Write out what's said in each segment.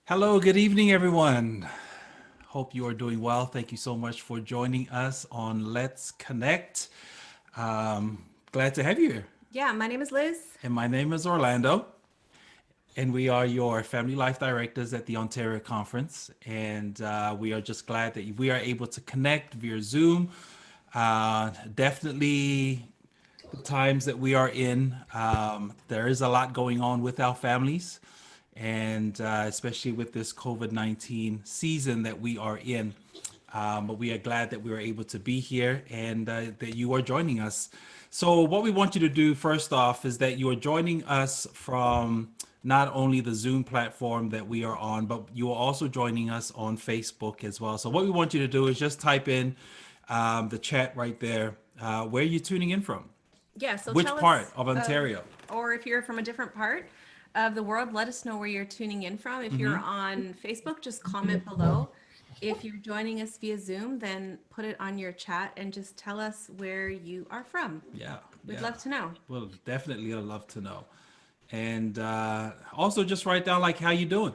Hello, good evening, everyone. Hope you are doing well. Thank you so much for joining us on Let's Connect. Glad to have you here. Yeah, my name is Liz. And my name is Orlando, and we are your Family Life Directors at the Ontario Conference. And we are just glad that we are able to connect via Zoom. Definitely the times that we are in, there is a lot going on with our families, and especially with this COVID-19 season that we are in. But we are glad that we were able to be here and that you are joining us. So, what we want you to do first off is that you are joining us from not only the Zoom platform that we are on, but you are also joining us on Facebook as well. So, what we want you to do is just type in the chat right there where you're tuning in from. Yeah, so Which tell part us, of Ontario? or if you're from a different part of the world, let us know where you're tuning in from. If you're on Facebook, just comment below. If you're joining us via Zoom, then put it on your chat and just tell us where you are from. Yeah, We'd yeah. love to know. Well, definitely I'd love to know. And also just write down like how you doing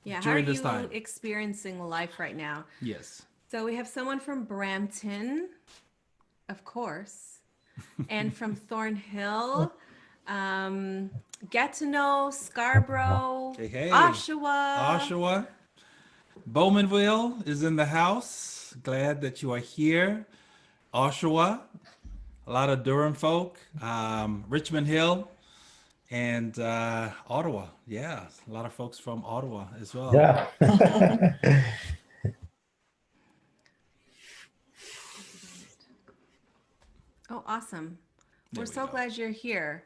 Yeah, how are during this you time. experiencing life right now? Yes. So we have someone from Brampton, of course, and from Thornhill, um, Gatineau, Scarborough, Hey, hey. Oshawa. Oshawa. Bowmanville is in the house. Glad that you are here. Oshawa. A lot of Durham folk. Richmond Hill. And Ottawa. Yeah. A lot of folks from Ottawa as well. Yeah. Oh, awesome. We're There we so go. glad you're here.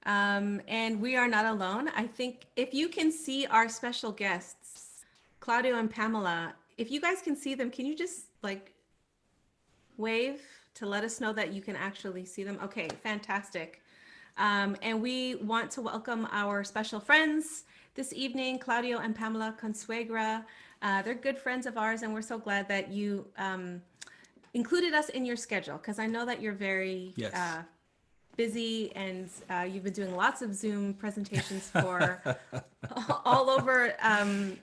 And we are not alone. I think if you can see our special guests, Claudio and Pamela, if you guys can see them, can you just like wave to let us know that you can actually see them? Okay, fantastic. And we want to welcome our special friends this evening, Claudio and Pamela Consuegra. They're good friends of ours, and we're so glad that you included us in your schedule because I know that you're very Yes. busy and you've been doing lots of Zoom presentations for all over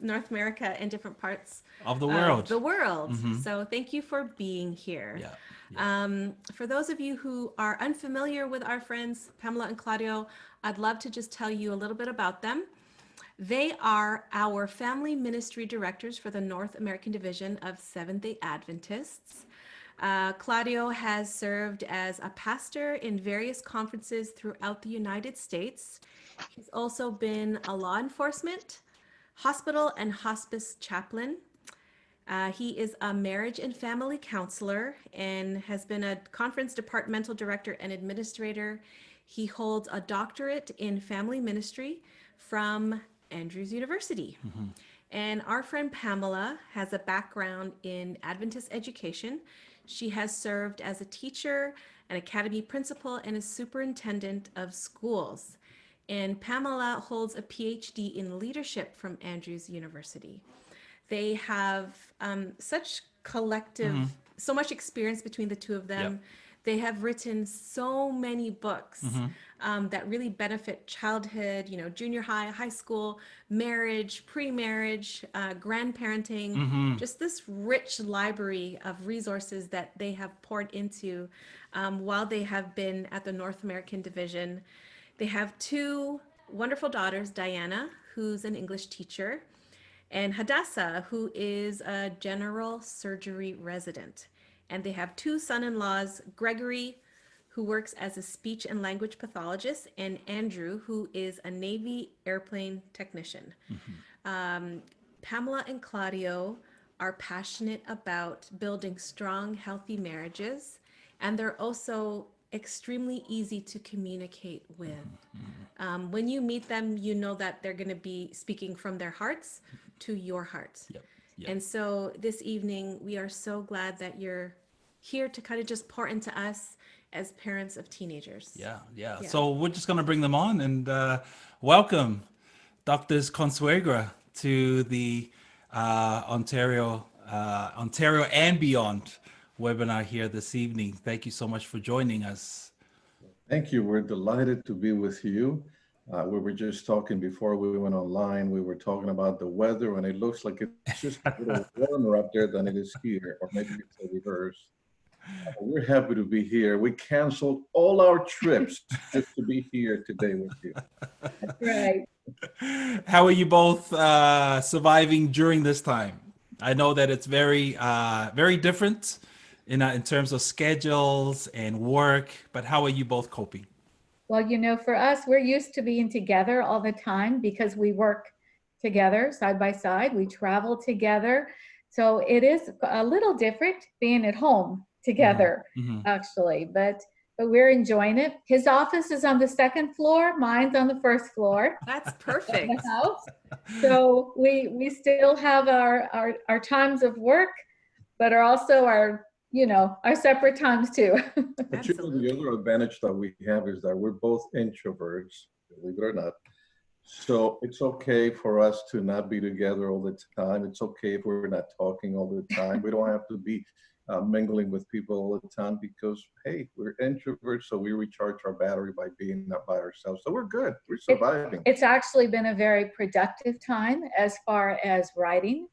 North America and different parts Of the of world. the world. So thank you for being here. Yeah. Yeah. For those of you who are unfamiliar with our friends, Pamela and Claudio, I'd love to just tell you a little bit about them. They are our family ministry directors for the North American Division of Seventh day Adventists. Claudio has served as a pastor in various conferences throughout the United States. He's also been a law enforcement, hospital, and hospice chaplain. He is a marriage and family counselor and has been a conference departmental director and administrator. He holds a doctorate in family ministry from Andrews University. And our friend Pamela has a background in Adventist education. She has served as a teacher, an academy principal, and a superintendent of schools. And Pamela holds a PhD in leadership from Andrews University. They have such collective, so much experience between the two of Yep. them. They have written so many books that really benefit childhood, you know, junior high, high school, marriage, pre-marriage, grandparenting, just this rich library of resources that they have poured into while they have been at the North American Division. They have two wonderful daughters, Diana, who's an English teacher, and Hadassah, who is a general surgery resident. And they have two son in laws, Gregory, who works as a speech and language pathologist, and Andrew, who is a Navy airplane technician. Pamela and Claudio are passionate about building strong, healthy marriages, and they're also extremely easy to communicate with. When you meet them, you know that they're going to be speaking from their hearts to your heart. Yep. Yep. And so this evening, we are so glad that you're here to kind of just pour into us as parents of teenagers. Yeah, yeah. Yeah. So we're just going to bring them on and welcome Doctors Consuegra to the Ontario and beyond webinar here this evening. Thank you so much for joining us. Thank you. We're delighted to be with you We were just talking before we went online. We were talking about the weather, and it looks like it's just a little warmer up there than it is here, or maybe it's the reverse. We're happy to be here. We canceled all our trips just to be here today with you. That's right. How are you both surviving during this time? I know that it's very different in terms of schedules and work, but how are you both coping? Well, for us, we're used to being together all the time because we work together side by side. We travel together. So it is a little different being at home Hmm. together, Hmm. actually. But we're enjoying it. His office is on the second floor, mine's on the first floor That's of the perfect. house. So we still have our times of work, but are also our separate times too. But the Absolutely. other advantage that we have is that we're both introverts, believe it or not. So it's okay for us to not be together all the time. It's okay if we're not talking all the time. We don't have to be mingling with people all the time because, hey, we're introverts, so we recharge our battery by being not by ourselves. So we're good. We're It, surviving. it's actually been a very productive time as far as writing.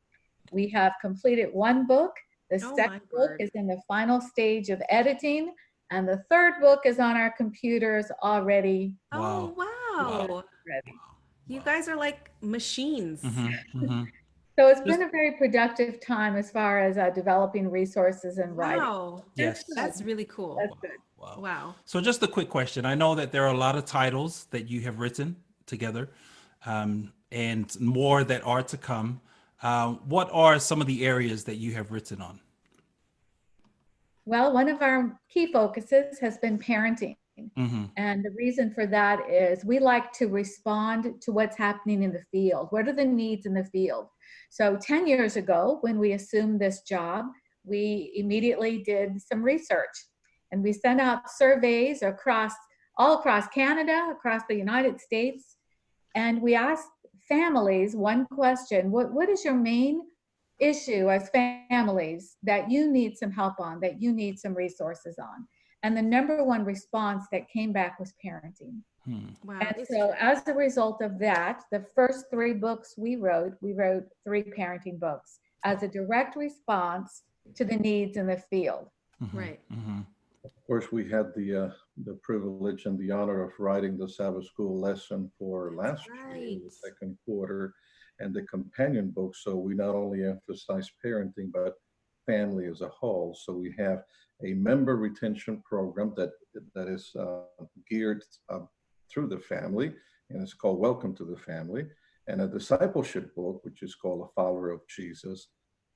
We have completed one book. The Oh second my book word. is in the final stage of editing, and the third book is on our computers already Oh Wow. Wow. wow. ready. You Wow. guys are like machines. Hmm. Hmm. So it's been Just a very productive time as far as developing resources and writing. Wow. That's yes. That's good. really cool. That's Wow. good. Wow. Wow. So just a quick question. I know that there are a lot of titles that you have written together, and more that are to come. What are some of the areas that you have written on? Well, one of our key focuses has been parenting. Hmm. And the reason for that is we like to respond to what's happening in the field. What are the needs in the field? So 10 years ago, when we assumed this job, we immediately did some research and we sent out surveys all across Canada, across the United States, and we asked families one question: what is your main issue as families that you need some help on, that you need some resources on? And the number one response that came back was parenting. Hmm. Wow. And It's so true. as a result of that, the first three books we wrote three parenting books as a direct response to the needs in the field. Hmm. Right. Hmm. Of course, we had the privilege and the honor of writing the Sabbath school lesson for That's last year in right. the second quarter, and the companion book. So we not only emphasize parenting, but family as a whole. So we have a member retention program that is geared through the family, and it's called Welcome to the Family, and a discipleship book, which is called A Follower of Jesus.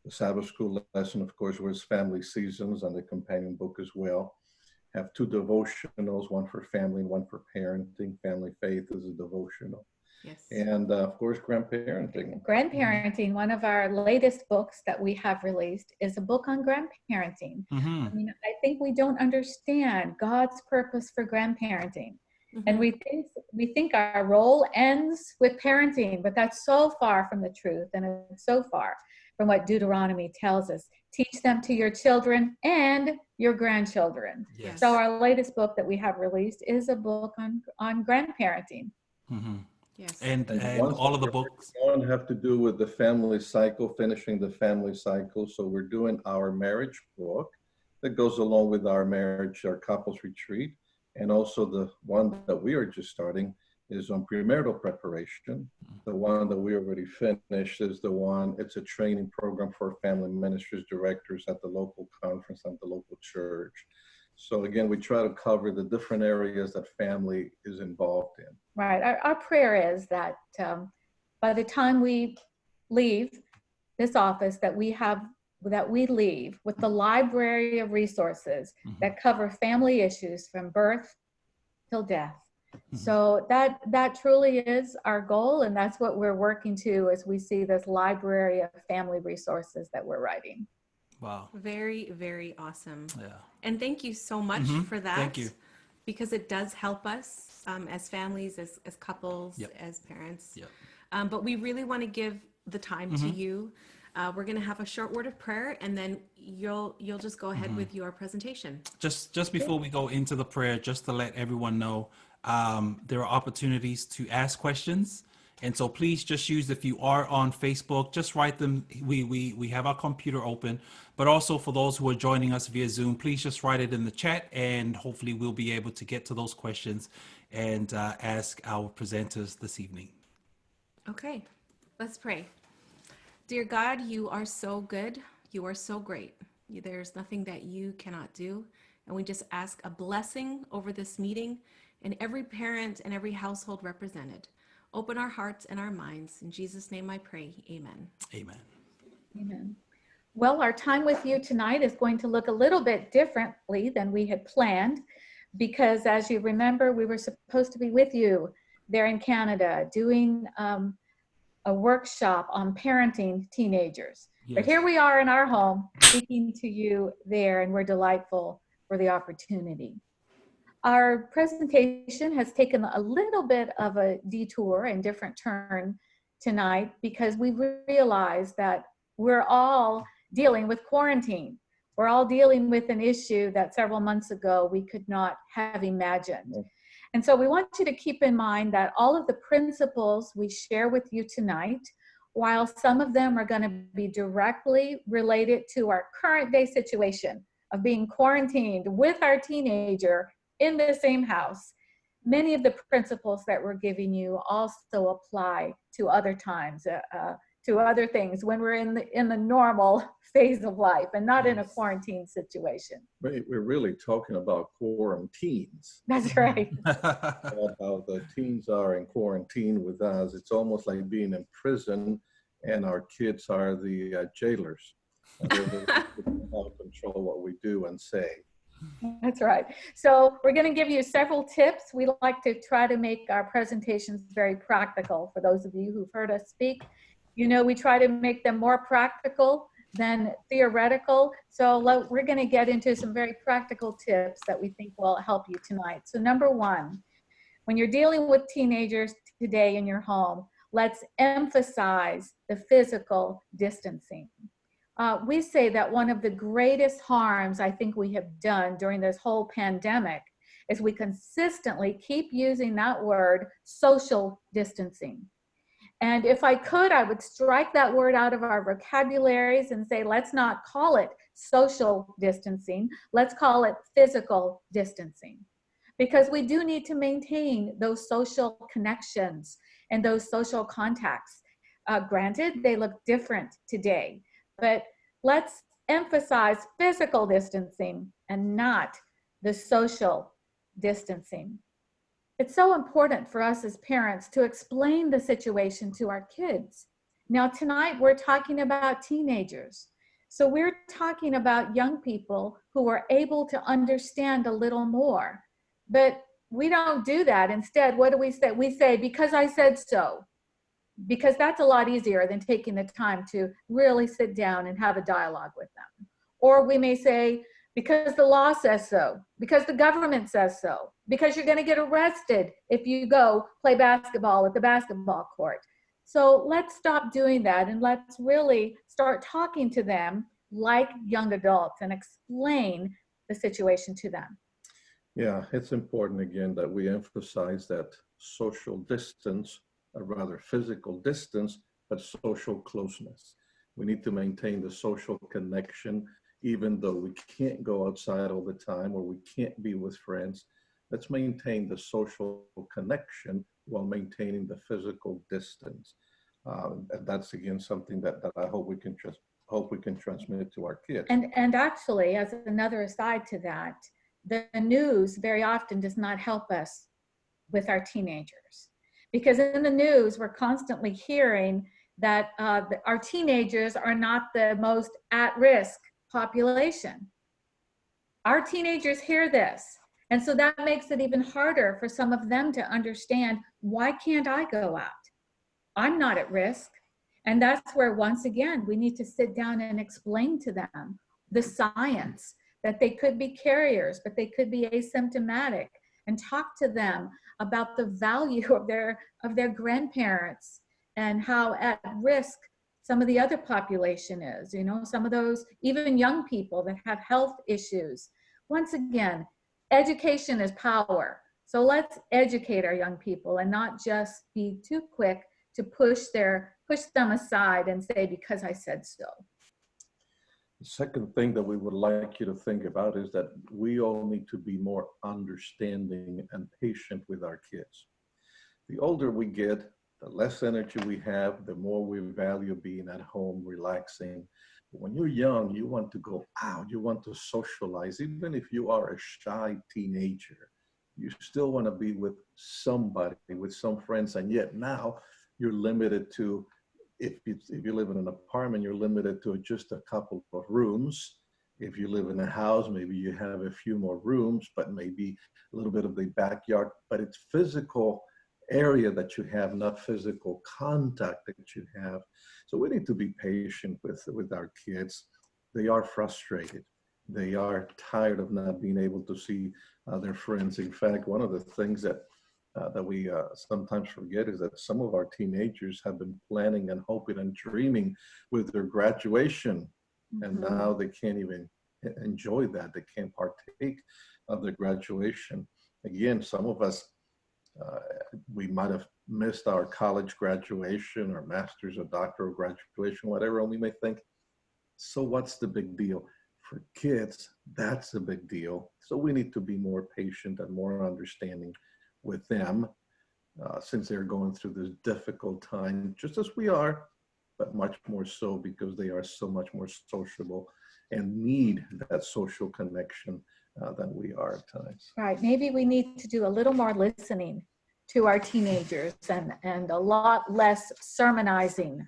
The Sabbath school lesson, of course, was family seasons, and the companion book as well. Have two devotionals, one for family and one for parenting. Family Faith is a devotional, Yes. and of course, grandparenting. Grandparenting, one of our latest books that we have released, is a book on grandparenting. Hmm. I mean, I think we don't understand God's purpose for grandparenting. And Hmm. we think our role ends with parenting, but that's so far from the truth, and it's so far from what Deuteronomy tells us. Teach them to your children and your grandchildren. So Yes. Yes. our latest book that we have released is a book on grandparenting. Hmm. Yes. And And the and ones that all of the we're books. working on have to do with the family cycle, finishing the family cycle. So we're doing our marriage book that goes along with our marriage, our couples retreat. And also the one that we are just starting is on premarital preparation. The one that we already finished is the one, it's a training program for family ministers, directors at the local conference and the local church. So again, we try to cover the different areas that family is involved in. Right. Our prayer is that by the time we leave this office, that we leave with the library of resources Hmm. that cover family issues from birth till death. Hmm. So that truly is our goal, and that's what we're working to as we see this library of family resources that we're writing. Wow. Very, very awesome. Yeah. And thank you so much Hmm. for Thank that you. because it does help us as families, as couples, Yep. as parents. Yep. But we really want to give the time to Hmm. you. We're going to have a short word of prayer, and then you'll just go ahead Hmm. with your presentation. Just before we go into the prayer, just to let everyone know, there are opportunities to ask questions. And so please just use, if you are on Facebook, just write them. We have our computer open, but also for those who are joining us via Zoom, please just write it in the chat, and hopefully we'll be able to get to those questions and ask our presenters this evening. Okay, let's pray. Dear God, you are so good. You are so great. There's nothing that you cannot do. And we just ask a blessing over this meeting and every parent and every household represented. Open our hearts and our minds. In Jesus' name I pray, amen. Amen. Amen. Well, our time with you tonight is going to look a little bit differently than we had planned, because as you remember, we were supposed to be with you there in Canada doing a workshop on parenting teenagers. But here we are in our home speaking to you there, and we're delightful for the opportunity. Our presentation has taken a little bit of a detour and different turn tonight because we realized that we're all dealing with quarantine. We're all dealing with an issue that several months ago we could not have imagined. And so we want you to keep in mind that all of the principles we share with you tonight, while some of them are going to be directly related to our current day situation of being quarantined with our teenager in the same house, many of the principles that we're giving you also apply to other times, to other things when we're in the normal phase of life and not in a quarantine situation. We're really talking about quarantines. That's right. How the teens are in quarantine with us. It's almost like being in prison and our kids are the jailers. They're control what we do and say. That's right. So we're going to give you several tips. We like to try to make our presentations very practical for those of you who've heard us speak. You know, we try to make them more practical than theoretical. So we're going to get into some very practical tips that we think will help you tonight. So number one, when you're dealing with teenagers today in your home, let's emphasize the physical distancing. We say that one of the greatest harms I think we have done during this whole pandemic is we consistently keep using that word, social distancing. And if I could, I would strike that word out of our vocabularies and say, let's not call it social distancing, let's call it physical distancing. Because we do need to maintain those social connections and those social contacts. Granted, they look different today, but let's emphasize physical distancing and not the social distancing. It's so important for us as parents to explain the situation to our kids. Now, tonight we're talking about teenagers. So we're talking about young people who are able to understand a little more. But we don't do that. Instead, what do we say? We say, because I said so. Because that's a lot easier than taking the time to really sit down and have a dialogue with them. Or we may say, because the law says so, because the government says so, because you're going to get arrested if you go play basketball at the basketball court. So let's stop doing that and let's really start talking to them like young adults and explain the situation to them. Yeah, it's important again that we emphasize that social distance, or rather physical distance, but social closeness. We need to maintain the social connection, even though we can't go outside all the time or we can't be with friends. Let's maintain the social connection while maintaining the physical distance. And that's again something that I hope we can transmit to our kids. And actually, as another aside to that, the news very often does not help us with our teenagers. Because in the news, we're constantly hearing that our teenagers are not the most at-risk population. Our teenagers hear this. And so that makes it even harder for some of them to understand, why can't I go out? I'm not at risk. And that's where, once again, we need to sit down and explain to them the science, that they could be carriers, but they could be asymptomatic, and talk to them about the value of their grandparents and how at risk some of the other population is, you know, some of those even young people that have health issues. Once again, education is power. So let's educate our young people and not just be too quick to push them aside and say, because I said so. The second thing that we would like you to think about is that we all need to be more understanding and patient with our kids. The older we get, the less energy we have, the more we value being at home, relaxing. But when you're young, you want to go out, you want to socialize. Even if you are a shy teenager, you still want to be with somebody, with some friends. And yet now you're limited to, if you live in an apartment, you're limited to just a couple of rooms. If you live in a house, maybe you have a few more rooms, but maybe a little bit of the backyard. But it's physical area that you have, not physical contact that you have. So we need to be patient with our kids. They are frustrated. They are tired of not being able to see their friends. In fact, one of the things that we sometimes forget is that some of our teenagers have been planning and hoping and dreaming with their graduation, and now they can't even enjoy that. They can't partake of the graduation. Again, some of us, we might have missed our college graduation or master's or doctoral graduation, whatever, and we may think, so what's the big deal? For kids, that's a big deal. So we need to be more patient and more understanding with them, since they're going through this difficult time, just as we are, but much more so because they are so much more sociable and need that social connection than we are at times. Right. Maybe we need to do a little more listening to our teenagers and a lot less sermonizing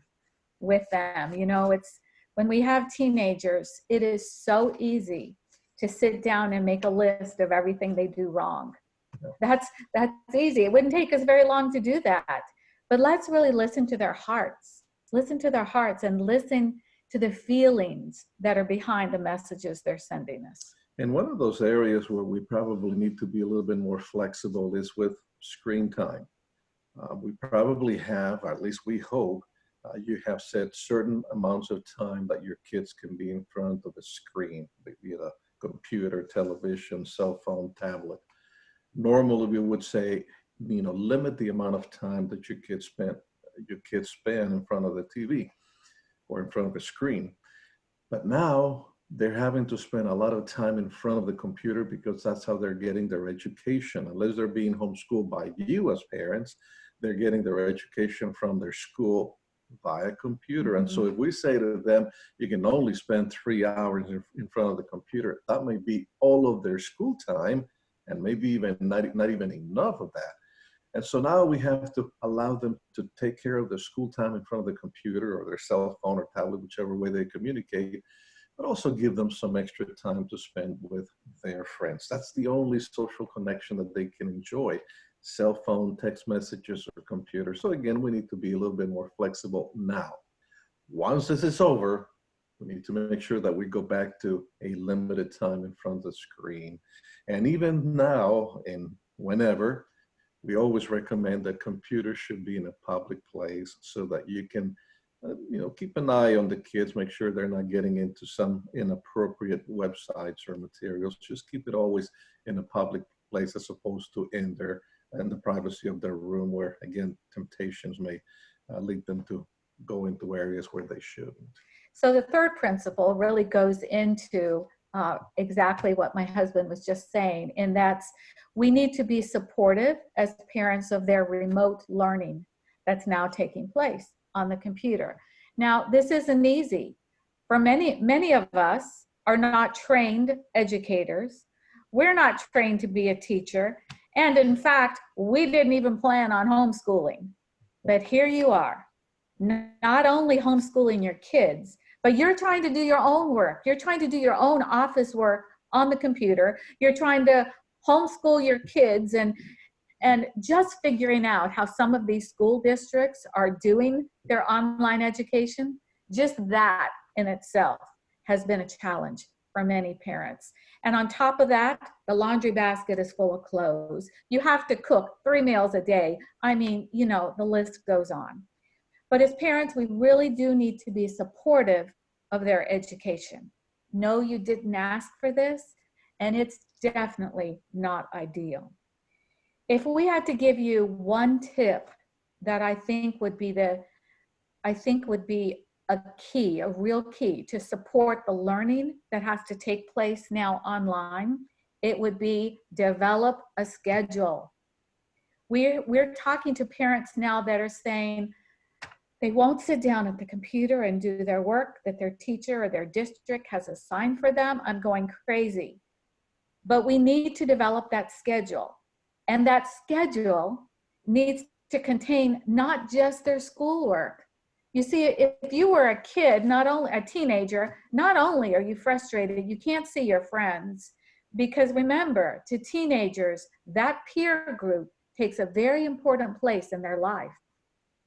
with them. You know, it's when we have teenagers, it is so easy to sit down and make a list of everything they do wrong. That's easy. It wouldn't take us very long to do that. But let's really listen to their hearts. Listen to their hearts and listen to the feelings that are behind the messages they're sending us. And one of those areas where we probably need to be a little bit more flexible is with screen time. We probably have, or at least we hope, you have set certain amounts of time that your kids can be in front of the screen, be it a computer, television, cell phone, tablet. Normally, we would say, limit the amount of time that your kids spend in front of the TV or in front of a screen. But now they're having to spend a lot of time in front of the computer because that's how they're getting their education. Unless they're being homeschooled by you as parents, they're getting their education from their school via computer. And so if we say to them, you can only spend 3 hours in front of the computer, that may be all of their school time, and maybe even not even enough of that. And so now we have to allow them to take care of their school time in front of the computer or their cell phone or tablet, whichever way they communicate, but also give them some extra time to spend with their friends. That's the only social connection that they can enjoy: cell phone, text messages, or computer. So again, we need to be a little bit more flexible now. Once this is over, we need to make sure that we go back to a limited time in front of the screen. And even now, and whenever, we always recommend that computers should be in a public place so that you can keep an eye on the kids, make sure they're not getting into some inappropriate websites or materials. Just keep it always in a public place as opposed to in the privacy of their room, where, again, temptations may lead them to go into areas where they shouldn't. So the third principle really goes into exactly what my husband was just saying, and that's we need to be supportive as parents of their remote learning that's now taking place on the computer. Now, this isn't easy. For many of us are not trained educators. We're not trained to be a teacher. And in fact, we didn't even plan on homeschooling. But here you are, not only homeschooling your kids, but you're trying to do your own work. You're trying to do your own office work on the computer. You're trying to homeschool your kids and just figuring out how some of these school districts are doing their online education. Just that in itself has been a challenge for many parents. And on top of that, the laundry basket is full of clothes. You have to cook 3 meals a day. I mean, the list goes on. But as parents, we really do need to be supportive of their education. No, you didn't ask for this, and it's definitely not ideal. If we had to give you one tip that I think would be a key, a real key to support the learning that has to take place now online, it would be develop a schedule. We're talking to parents now that are saying they won't sit down at the computer and do their work that their teacher or their district has assigned for them. I'm going crazy. But we need to develop that schedule. And that schedule needs to contain not just their schoolwork. You see, if you were a kid, not only a teenager, not only are you frustrated, you can't see your friends. Because remember, to teenagers, that peer group takes a very important place in their life.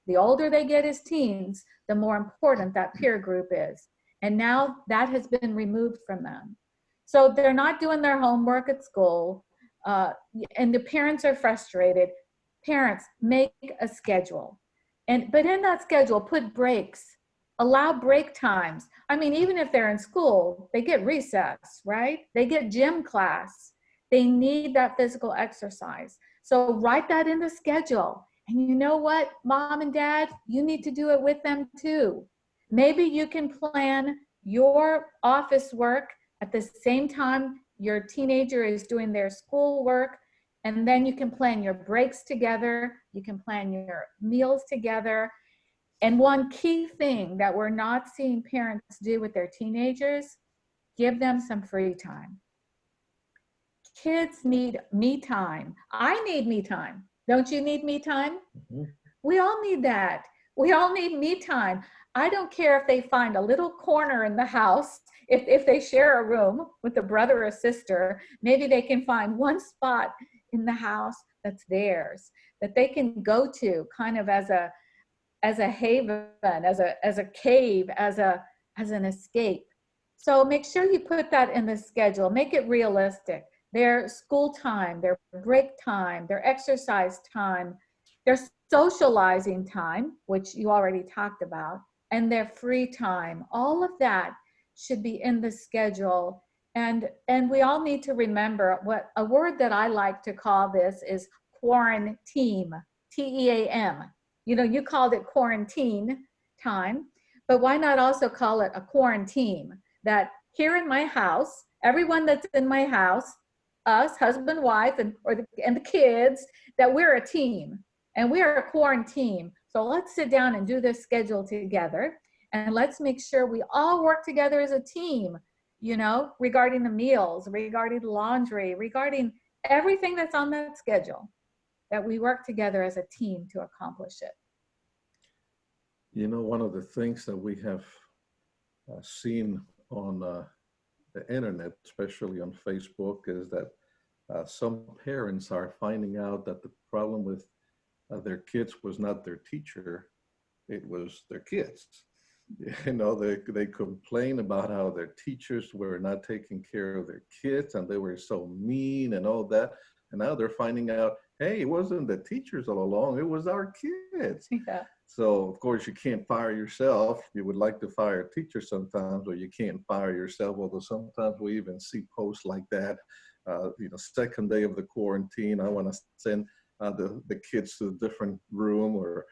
The older they get as teens, the more important that peer group is. And now that has been removed from them. So they're not doing their homework at school, and the parents are frustrated. Parents, make a schedule. But in that schedule, put breaks. Allow break times. I mean, even if they're in school, they get recess, right? They get gym class. They need that physical exercise. So write that in the schedule. And you know what, mom and dad, you need to do it with them too. Maybe you can plan your office work at the same time your teenager is doing their school work, and then you can plan your breaks together, you can plan your meals together. And one key thing that we're not seeing parents do with their teenagers, give them some free time. Kids need me time. I need me time. Don't you need me time? Mhm. We all need that. We all need me time. I don't care if they find a little corner in the house, if they share a room with a brother or sister, maybe they can find one spot in the house that's theirs, that they can go to kind of as a haven, as a cave, as an escape. So make sure you put that in the schedule, make it realistic. Their school time, their break time, their exercise time, their socializing time, which you already talked about, and their free time. All of that should be in the schedule. And we all need to remember what a word that I like to call this is quarantine, T-E-A-M. You know, you called it quarantine time, but why not also call it a quarantine? That here in my house, everyone that's in my house, us, husband, wife, and the kids, that we're a team and we're a quarantine. So let's sit down and do this schedule together, and let's make sure we all work together as a team, you know, regarding the meals, regarding laundry, regarding everything that's on that schedule, that we work together as a team to accomplish it. You know, one of the things that we have seen on the internet, especially on Facebook, is that some parents are finding out that the problem with their kids was not their teacher, it was their kids. You know, they complain about how their teachers were not taking care of their kids and they were so mean and all that. And now they're finding out, hey, it wasn't the teachers all along, it was our kids. Yeah. So of course you can't fire yourself. You would like to fire a teacher sometimes, or you can't fire yourself. Although sometimes we even see posts like that. You know, second day of the quarantine, I want to send the kids to a different room or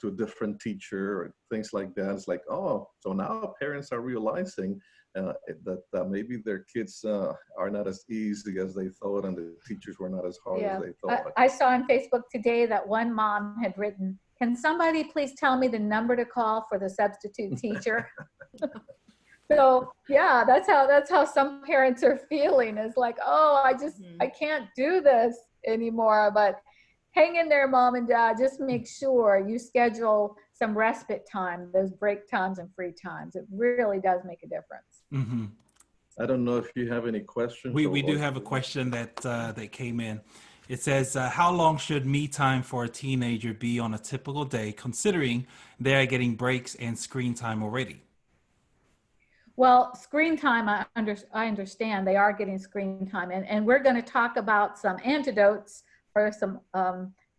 to a different teacher or things like that. It's like, oh, so now parents are realizing that maybe their kids are not as easy as they thought, and the teachers were not as hard as they thought. I saw on Facebook today that one mom had written, can somebody please tell me the number to call for the substitute teacher? So yeah, that's how some parents are feeling. Is like, oh, I can't do this anymore. But hang in there, mom and dad. Just make sure you schedule some respite time, those break times and free times. It really does make a difference. Mm-hmm. I don't know if you have any questions. We do have a question that came in. It says, how long should me time for a teenager be on a typical day, considering they are getting breaks and screen time already? Well, screen time, I understand they are getting screen time, and we're going to talk about some antidotes or some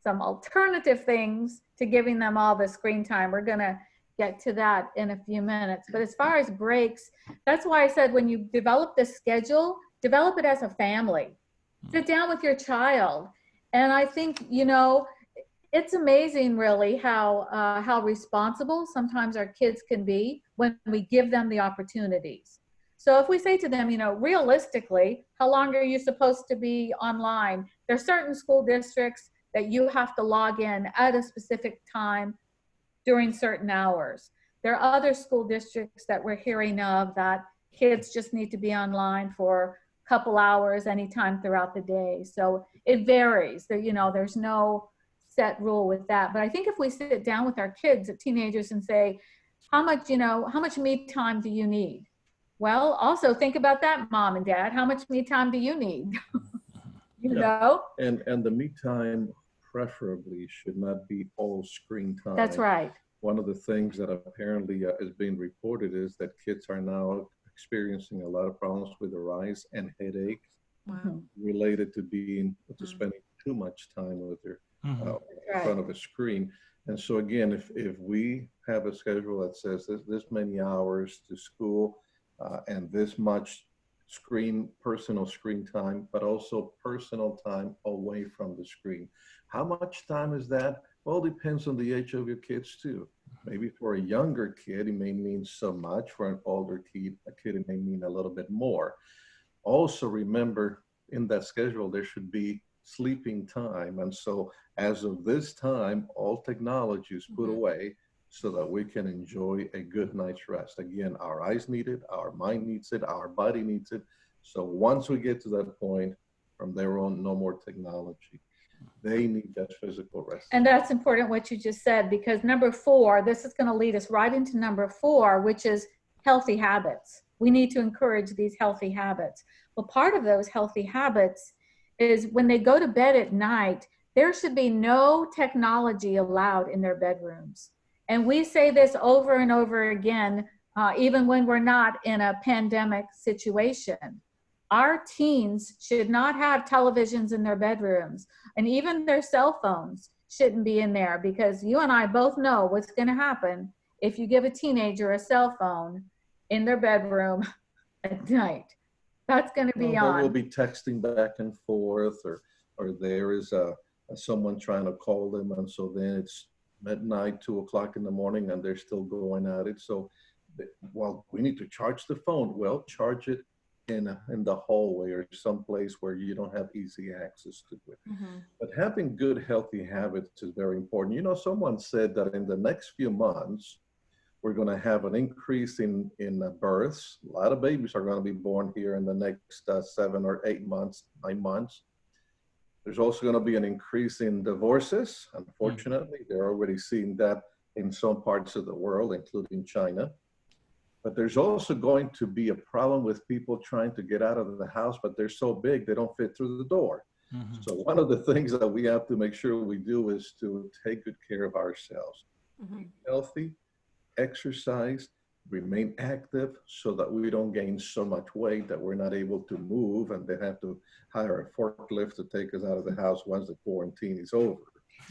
alternative things to giving them all the screen time. We're going to get to that in a few minutes. But as far as breaks, that's why I said when you develop the schedule, develop it as a family. Sit down with your child And I think, it's amazing really how responsible sometimes our kids can be when we give them the opportunities. So if we say to them, realistically, how long are you supposed to be online? There are certain school districts that you have to log in at a specific time during certain hours. There are other school districts that we're hearing of that kids just need to be online for a couple hours anytime throughout the day. So it varies. There's no set rule with that. But I think if we sit down with our kids, teenagers, and say, how much me time do you need? Well, also think about that, mom and dad. How much me time do you need? you Yeah. know? And the me time preferably should not be all screen time. That's right. One of the things that apparently is being reported is that kids are now experiencing a lot of problems with their eyes and headaches Wow. related to spending too much time with their in front of a screen. And so again, if we have a schedule that says this many hours to school and this much personal screen time, but also personal time away from the screen. How much time is that? Well, it depends on the age of your kids too. Maybe for a younger kid, it may mean so much. For an older kid, it may mean a little bit more. Also remember, in that schedule, there should be sleeping time. And so as of this time, all technology is put away so that we can enjoy a good night's rest. Again, our eyes need it, our mind needs it, our body needs it. So once we get to that point, from there on, no more technology. They need that physical rest. And that's important what you just said, because number 4, this is going to lead us right into number 4, which is healthy habits. We need to encourage these healthy habits. Well, part of those healthy habits is when they go to bed at night, there should be no technology allowed in their bedrooms. And we say this over and over again, even when we're not in a pandemic situation. Our teens should not have televisions in their bedrooms, and even their cell phones shouldn't be in there, because you and I both know what's going to happen if you give a teenager a cell phone in their bedroom at night. That's going to be on. They will be texting back and forth, or there is someone trying to call them, and so then it's midnight, 2 o'clock in the morning, and they're still going at it. So, well, we need to charge the phone. Well, charge it in the hallway or someplace where you don't have easy access to it. But having good, healthy habits is very important. Someone said that in the next few months, we're going to have an increase in births. A lot of babies are going to be born here in the next 7 or 8 months, 9 months. There's also going to be an increase in divorces. Unfortunately, they're already seeing that in some parts of the world, including China. But there's also going to be a problem with people trying to get out of the house, but they're so big, they don't fit through the door. So one of the things that we have to make sure we do is to take good care of ourselves. Be healthy, exercise, remain active, so that we don't gain so much weight that we're not able to move and then have to hire a forklift to take us out of the house once the quarantine is over.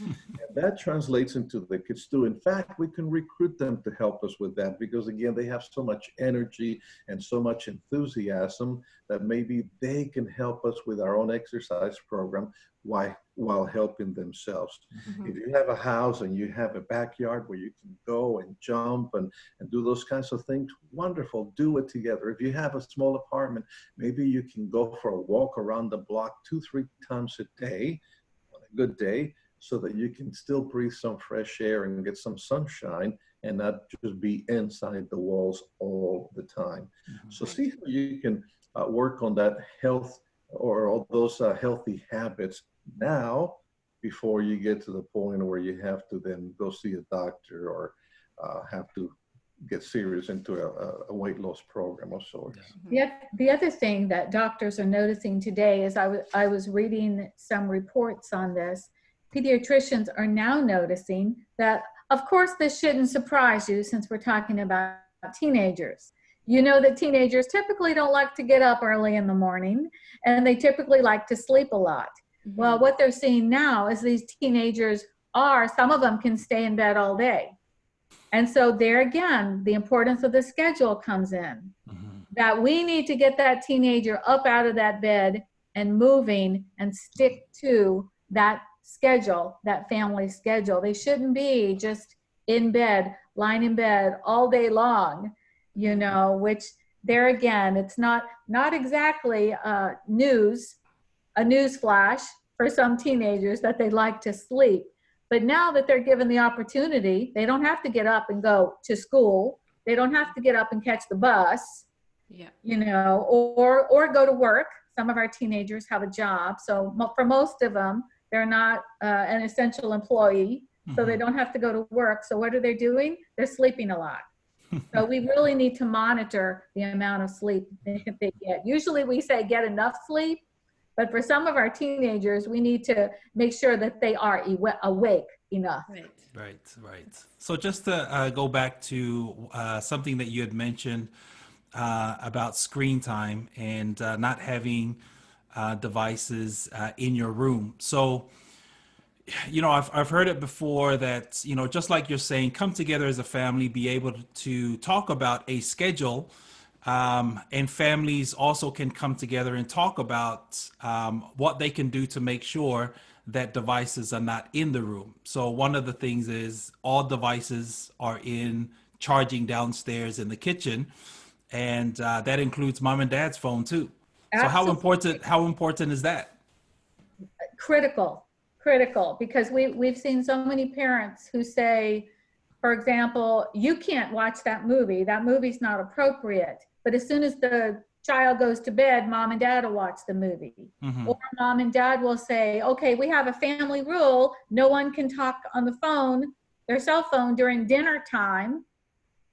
And that translates into the kids too. In fact, we can recruit them to help us with that, because again, they have so much energy and so much enthusiasm that maybe they can help us with our own exercise program while helping themselves. If you have a house and you have a backyard where you can go and jump and do those kinds of things, wonderful, do it together. If you have a small apartment, maybe you can go for a walk around the block 2-3 times a day on a good day, so that you can still breathe some fresh air and get some sunshine and not just be inside the walls all the time. So see how you can work on that health or all those healthy habits now, before you get to the point where you have to then go see a doctor or have to get serious into a weight loss program of sorts. The other thing that doctors are noticing today is I was reading some reports on this. Pediatricians are now noticing that, of course, this shouldn't surprise you since we're talking about teenagers. You know that teenagers typically don't like to get up early in the morning, and they typically like to sleep a lot. Well, what they're seeing now is these teenagers some of them can stay in bed all day. And so there again, the importance of the schedule comes in, that we need to get that teenager up out of that bed and moving and stick to that schedule, that family schedule. They shouldn't be just in bed, lying in bed all day long, which there again, it's not exactly a news flash for some teenagers that they like to sleep. But now that they're given the opportunity, they don't have to get up and go to school. They don't have to get up and catch the bus, or go to work. Some of our teenagers have a job. So for most of them, they're not an essential employee. So they don't have to go to work. So what are they doing? They're sleeping a lot. So we really need to monitor the amount of sleep they get. Usually we say get enough sleep, but for some of our teenagers, we need to make sure that they are awake enough. Right. So just to go back to something that you had mentioned about screen time and not having devices in your room. So, I've heard it before that, just like you're saying, come together as a family, be able to talk about a schedule. And families also can come together and talk about what they can do to make sure that devices are not in the room. So one of the things is all devices are in charging downstairs in the kitchen, and that includes mom and dad's phone too. So how important is that? Critical, because we've seen so many parents who say, for example, you can't watch that movie's not appropriate. But as soon as the child goes to bed, mom and dad will watch the movie. Mm-hmm. Or mom and dad will say, okay, we have a family rule, no one can talk on the phone, their cell phone, during dinner time.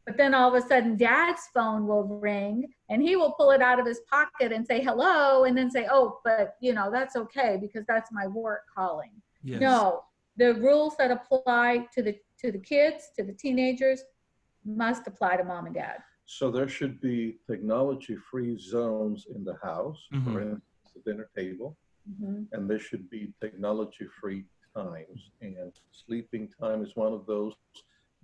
But then all of a sudden dad's phone will ring and he will pull it out of his pocket and say hello, and then say, oh, but that's okay because that's my work calling. Yes. No, the rules that apply to the kids, to the teenagers, must apply to mom and dad. So there should be technology-free zones in the house, for instance, the dinner table, and there should be technology-free times. And sleeping time is one of those.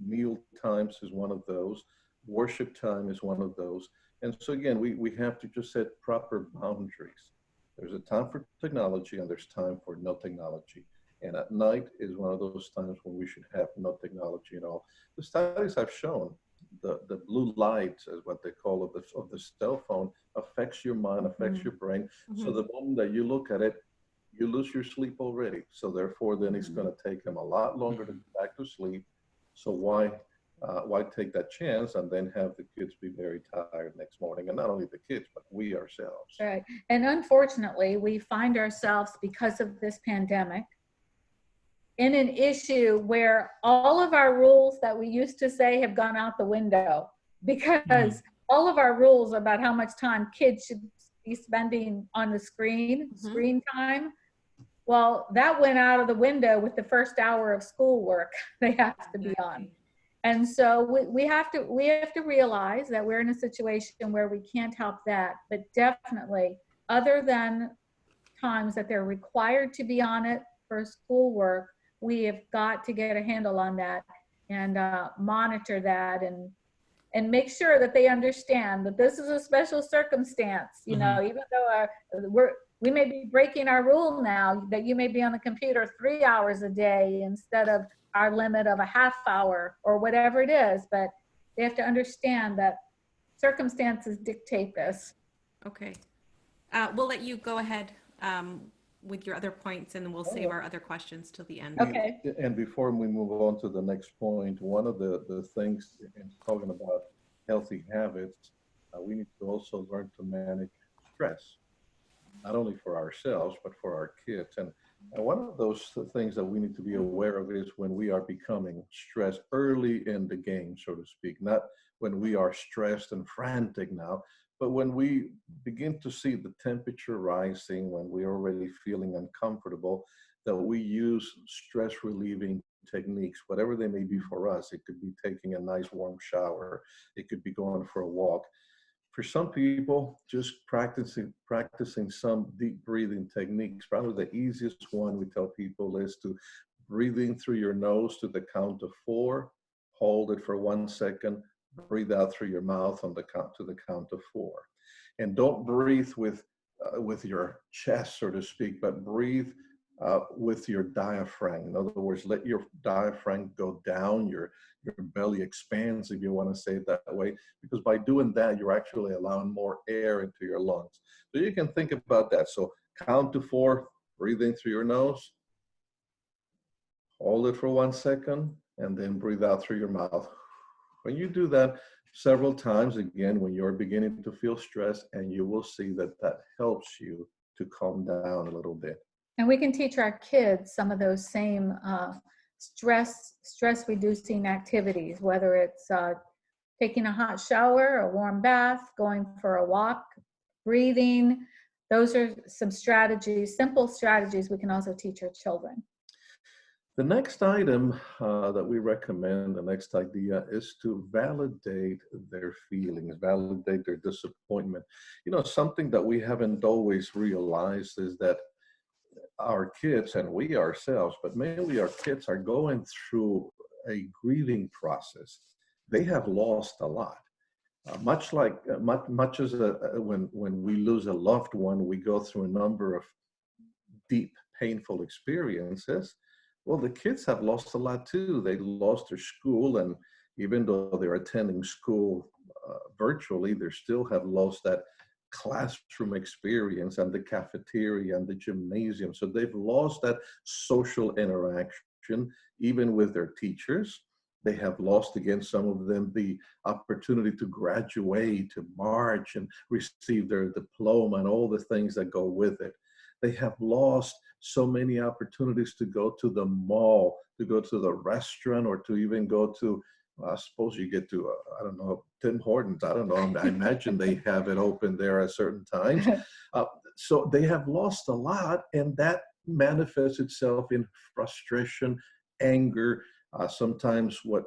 Meal times is one of those. Worship time is one of those. And so again, we have to just set proper boundaries. There's a time for technology and there's time for no technology. And at night is one of those times when we should have no technology at all. The studies have shown the blue light, as what they call of the cell phone, affects your mind, affects your brain. So the moment that you look at it, you lose your sleep already. So therefore, then it's going to take them a lot longer to get back to sleep. So why take that chance and then have the kids be very tired next morning? And not only the kids, but we ourselves. Right. And unfortunately, we find ourselves, because of this pandemic, in an issue where all of our rules that we used to say have gone out the window, because all of our rules about how much time kids should be spending on the screen time, well, that went out of the window with the first hour of schoolwork they have to be on. And so we have to realize that we're in a situation where we can't help that, but definitely other than times that they're required to be on it for schoolwork, we have got to get a handle on that and monitor that and make sure that they understand that this is a special circumstance. Even though we may be breaking our rule now that you may be on the computer 3 hours a day instead of our limit of a half hour or whatever it is, but they have to understand that circumstances dictate this. Okay. We'll let you go ahead with your other points, and then we'll save our other questions till the end. Okay. And before we move on to the next point, one of the things in talking about healthy habits, we need to also learn to manage stress, not only for ourselves, but for our kids. And one of those things that we need to be aware of is when we are becoming stressed early in the game, so to speak, not when we are stressed and frantic now, but when we begin to see the temperature rising, when we're already feeling uncomfortable, that we use stress relieving techniques, whatever they may be for us. It could be taking a nice warm shower. It could be going for a walk. For some people, just practicing some deep breathing techniques. Probably the easiest one we tell people is to breathing through your nose to the count of 4, hold it for 1 second, breathe out through your mouth on the count to the count of 4. And don't breathe with your chest, so to speak, but breathe with your diaphragm. In other words, let your diaphragm go down, your belly expands, if you want to say it that way, because by doing that, you're actually allowing more air into your lungs. So you can think about that. So count to 4, breathe in through your nose, hold it for 1 second, and then breathe out through your mouth. When you do that several times, again, when you're beginning to feel stress, and you will see that that helps you to calm down a little bit. And we can teach our kids some of those same stress reducing activities, whether it's taking a hot shower, a warm bath, going for a walk, breathing. Those are some strategies, simple strategies we can also teach our children. The next item that we recommend, the next idea, is to validate their feelings, validate their disappointment. You know, something that we haven't always realized is that our kids, and we ourselves, but mainly our kids, are going through a grieving process. They have lost a lot. Much like much as when we lose a loved one, we go through a number of deep, painful experiences. Well, the kids have lost a lot too. They lost their school, and even though they're attending school virtually, they still have lost that classroom experience and the cafeteria and the gymnasium. So they've lost that social interaction, even with their teachers. They have lost, again, some of them, the opportunity to graduate, to march and receive their diploma and all the things that go with it. They have lost so many opportunities to go to the mall, to go to the restaurant, or to even go to, I suppose you get to, I don't know, Tim Hortons. I don't know. I imagine they have it open there at certain times. So they have lost a lot, and that manifests itself in frustration, anger. Sometimes what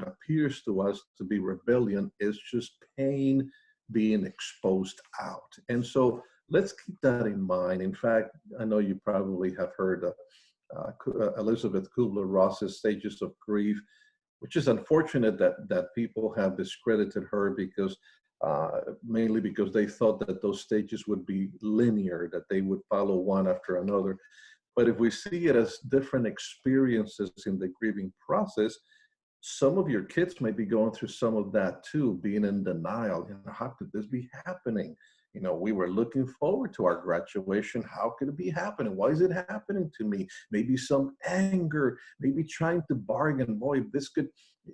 appears to us to be rebellion is just pain being exposed out. And so let's keep that in mind. In fact, I know you probably have heard Elizabeth Kubler-Ross's stages of grief, which is unfortunate that people have discredited her, because mainly because they thought that those stages would be linear, that they would follow one after another. But if we see it as different experiences in the grieving process, some of your kids may be going through some of that too, being in denial. You know, how could this be happening? You know, we were looking forward to our graduation. How could it be happening? Why is it happening to me? Maybe some anger, maybe trying to bargain. Boy,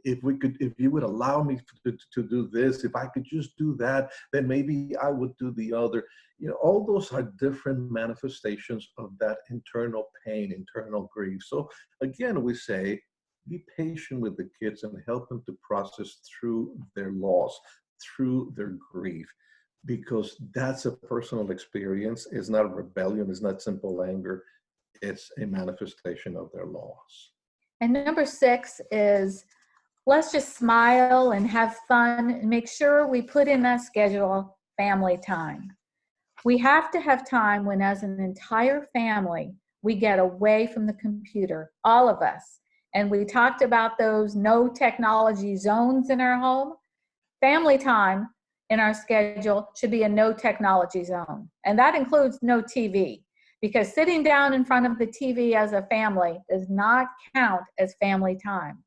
if you would allow me to do this, if I could just do that, then maybe I would do the other. You know, all those are different manifestations of that internal pain, internal grief. So again, we say, be patient with the kids and help them to process through their loss, through their grief, because that's a personal experience. It's not a rebellion. It's not simple anger. It's a manifestation of their loss. And number 6 is, let's just smile and have fun and make sure we put in that schedule family time. We have to have time when, as an entire family, we get away from the computer, all of us. And we talked about those no technology zones in our home. Family time in our schedule should be a no technology zone. And that includes no TV, because sitting down in front of the TV as a family does not count as family time.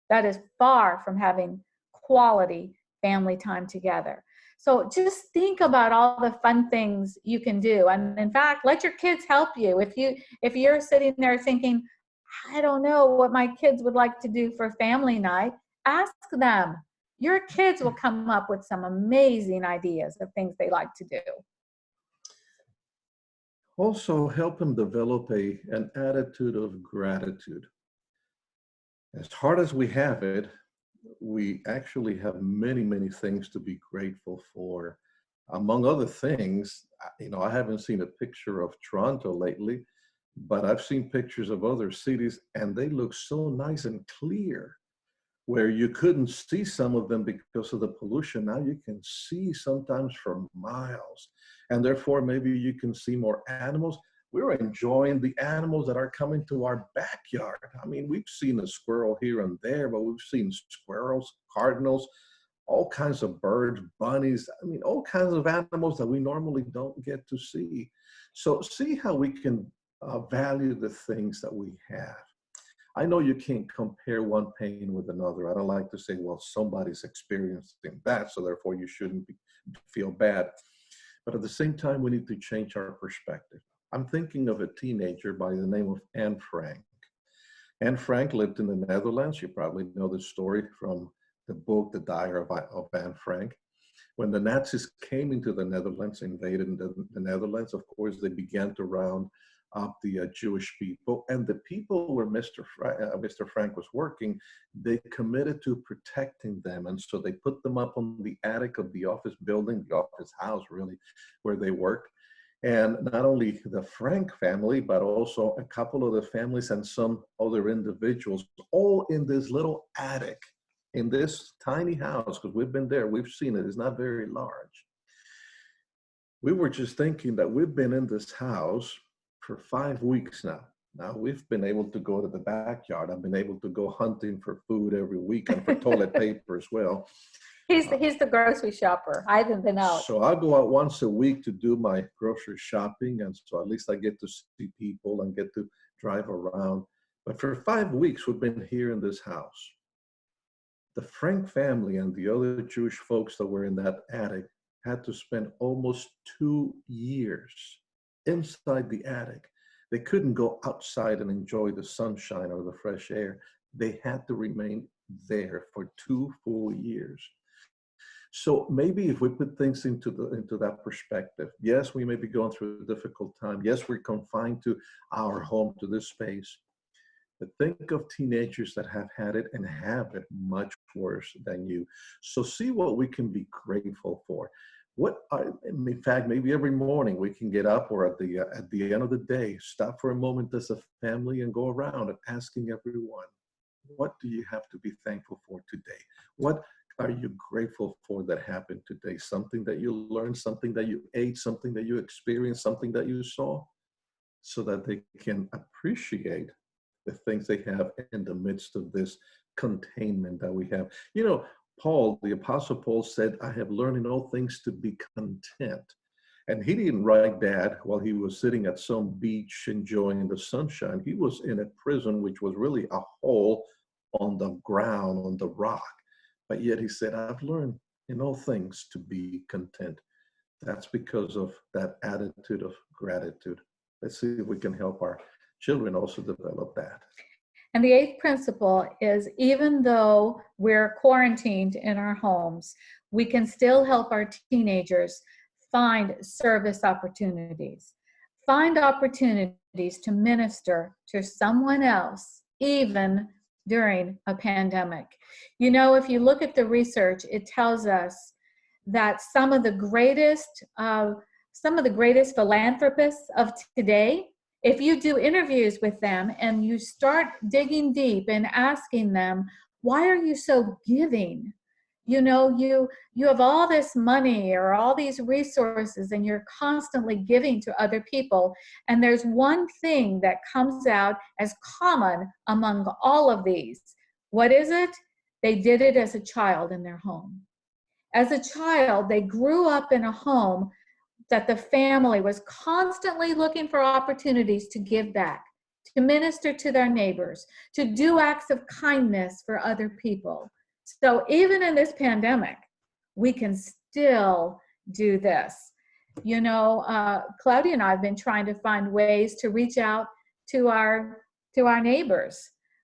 That is far from having quality family time together. So just think about all the fun things you can do. And in fact, let your kids help you. If you're sitting there thinking, I don't know what my kids would like to do for family night, ask them. Your kids will come up with some amazing ideas of things they like to do. Also, help them develop an attitude of gratitude. As hard as we have it, we actually have many, many things to be grateful for. Among other things, you know, I haven't seen a picture of Toronto lately, but I've seen pictures of other cities, and they look so nice and clear, where you couldn't see some of them because of the pollution. Now you can see sometimes for miles, and therefore maybe you can see more animals. We're enjoying the animals that are coming to our backyard. I mean, we've seen a squirrel here and there, but we've seen squirrels, cardinals, all kinds of birds, bunnies, I mean, all kinds of animals that we normally don't get to see. So see how we can value the things that we have. I know you can't compare one pain with another. I don't like to say, well, somebody's experiencing that, so therefore you shouldn't feel bad. But at the same time, we need to change our perspective. I'm thinking of a teenager by the name of Anne Frank. Anne Frank lived in the Netherlands. You probably know the story from the book, The Diary of Anne Frank. When the Nazis came into the Netherlands, invaded the Netherlands, of course, they began to round up the Jewish people. And the people where Mr. Frank was working, they committed to protecting them. And so they put them up on the attic of the office building, the office house, really, where they worked. And not only the Frank family, but also a couple of the families and some other individuals, all in this little attic, in this tiny house, because we've been there, we've seen it, it's not very large. We were just thinking that we've been in this house for 5 weeks now. Now we've been able to go to the backyard. I've been able to go hunting for food every week and for toilet paper as well. He's the grocery shopper. I haven't been out. So I go out once a week to do my grocery shopping, and so at least I get to see people and get to drive around. But for 5 weeks, we've been here in this house. The Frank family and the other Jewish folks that were in that attic had to spend almost 2 years inside the attic. They couldn't go outside and enjoy the sunshine or the fresh air. They had to remain there for 2 full years. So maybe if we put things into that perspective, yes, we may be going through a difficult time. Yes, we're confined to our home, to this space. But think of teenagers that have had it and have it much worse than you. So see what we can be grateful for. In fact, maybe every morning we can get up, or at the end of the day, stop for a moment as a family and go around and asking everyone, what do you have to be thankful for today? What are you grateful for that happened today? Something that you learned, something that you ate, something that you experienced, something that you saw, so that they can appreciate the things they have in the midst of this containment that we have. You know, Paul, the Apostle Paul said, I have learned in all things to be content. And he didn't write that while he was sitting at some beach enjoying the sunshine. He was in a prison, which was really a hole on the ground, on the rock. But yet he said, I've learned in all things to be content. That's because of that attitude of gratitude. Let's see if we can help our children also develop that. And the 8th principle is, even though we're quarantined in our homes, we can still help our teenagers find service opportunities. Find opportunities to minister to someone else, even during a pandemic. You know, if you look at the research, it tells us that some of the greatest philanthropists of today, if you do interviews with them and you start digging deep and asking them, why are you so giving? You know, you have all this money or all these resources and you're constantly giving to other people. And there's one thing that comes out as common among all of these. What is it? They did it as a child in their home. As a child, they grew up in a home that the family was constantly looking for opportunities to give back, to minister to their neighbors, to do acts of kindness for other people. So even in this pandemic, we can still do this. You know, Claudia and I have been trying to find ways to reach out to our neighbors.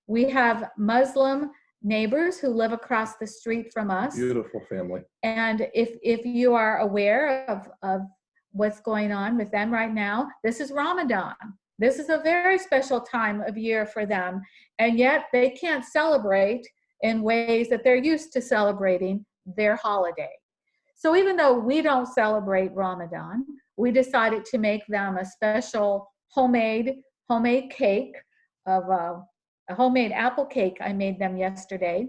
We have Muslim neighbors who live across the street from us. Beautiful family. And if you are aware of what's going on with them right now, this is Ramadan. This is a very special time of year for them. And yet they can't celebrate in ways that they're used to celebrating their holiday. So even though we don't celebrate Ramadan, we decided to make them a special homemade cake of a homemade apple cake I made them yesterday.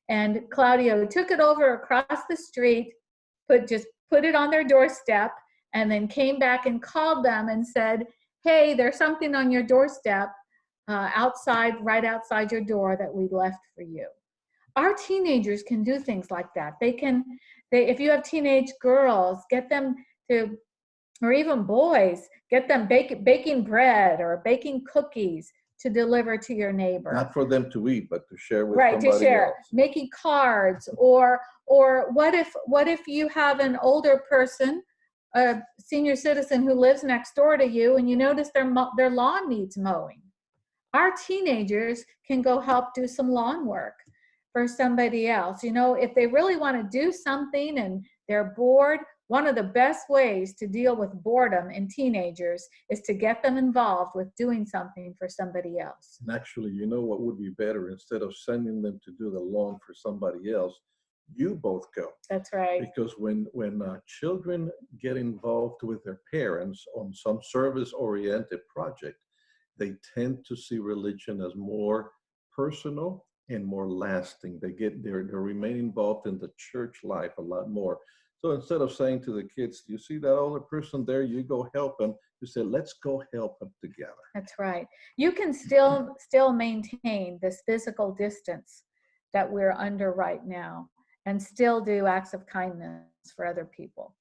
And Claudio took it over across the street, put it on their doorstep, and then came back and called them and said, hey, there's something on your doorstep right outside your door that we left for you. Our teenagers can do things like that. If you have teenage girls, get them to or even boys, get them baking bread or baking cookies to deliver to your neighbor. Not for them to eat, but to share with Right, to somebody share, else. making cards, or what if you have an older person, a senior citizen who lives next door to you, and you notice their lawn needs mowing. Our teenagers can go help do some lawn work for somebody else. If they really want to do something and they're bored, one of the best ways to deal with boredom in teenagers is to get them involved with doing something for somebody else. And actually, you know what would be better? Instead of sending them to do the lawn for somebody else, you both go. That's right. Because when children get involved with their parents on some service-oriented project, they tend to see religion as more personal and more lasting. They remain involved in the church life a lot more. So instead of saying to the kids, you see that older person there, you go help them, you say, let's go help them together. That's right. You can still maintain this physical distance that we're under right now and still do acts of kindness for other people.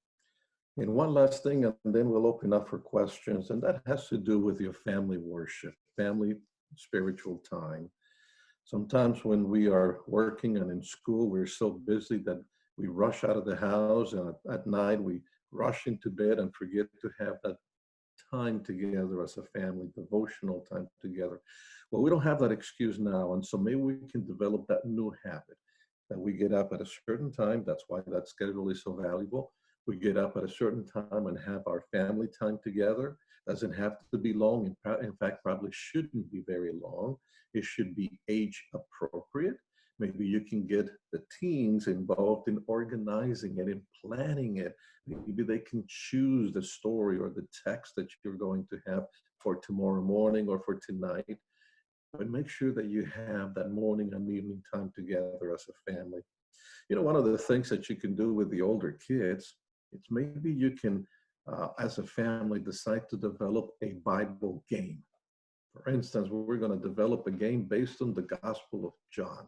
And one last thing, and then we'll open up for questions, and that has to do with your family worship, family spiritual time. Sometimes when we are working and in school, we're so busy that we rush out of the house, and at night we rush into bed and forget to have that time together as a family, devotional time together. Well, we don't have that excuse now, and so maybe we can develop that new habit that we get up at a certain time. That's why that schedule is so valuable. We get up at a certain time and have our family time together. Doesn't have to be long. In fact, probably shouldn't be very long. It should be age appropriate. Maybe you can get the teens involved in organizing it and planning it. Maybe they can choose the story or the text that you're going to have for tomorrow morning or for tonight. But make sure that you have that morning and evening time together as a family. One of the things that you can do with the older kids, it's maybe you can, as a family, decide to develop a Bible game. For instance, we're going to develop a game based on the Gospel of John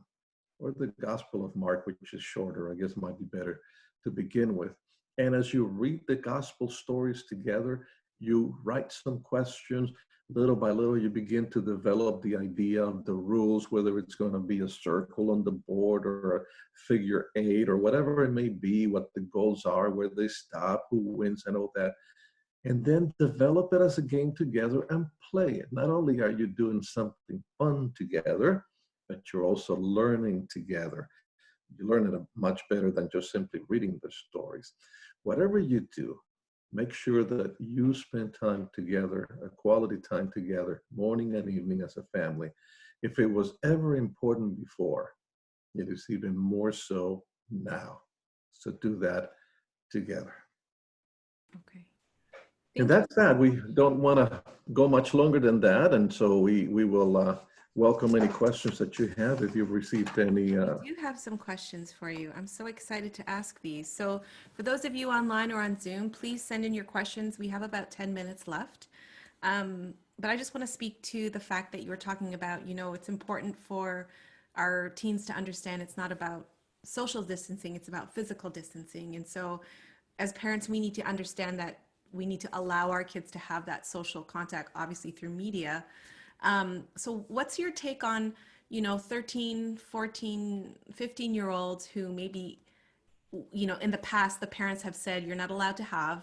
or the Gospel of Mark, which is shorter. I guess might be better to begin with. And as you read the Gospel stories together, you write some questions. Little by little, you begin to develop the idea of the rules, whether it's going to be a circle on the board or a figure eight or whatever it may be, what the goals are, where they stop, who wins, and all that. And then develop it as a game together and play it. Not only are you doing something fun together, but you're also learning together. You learn it much better than just simply reading the stories. Whatever you do, make sure that you spend time together, a quality time together, morning and evening as a family. If it was ever important before, it is even more so now. So do that together. Okay. And that's that. We don't want to go much longer than that. And so we will welcome any questions that you have if you've received any. I do have some questions for you. I'm so excited to ask these. So for those of you online or on Zoom, please send in your questions. We have about 10 minutes left. But I just want to speak to the fact that you were talking about, it's important for our teens to understand it's not about social distancing, it's about physical distancing. And so as parents, we need to understand that we need to allow our kids to have that social contact, obviously through media. So what's your take on, 13, 14, 15-year-olds who maybe, in the past, the parents have said you're not allowed to have,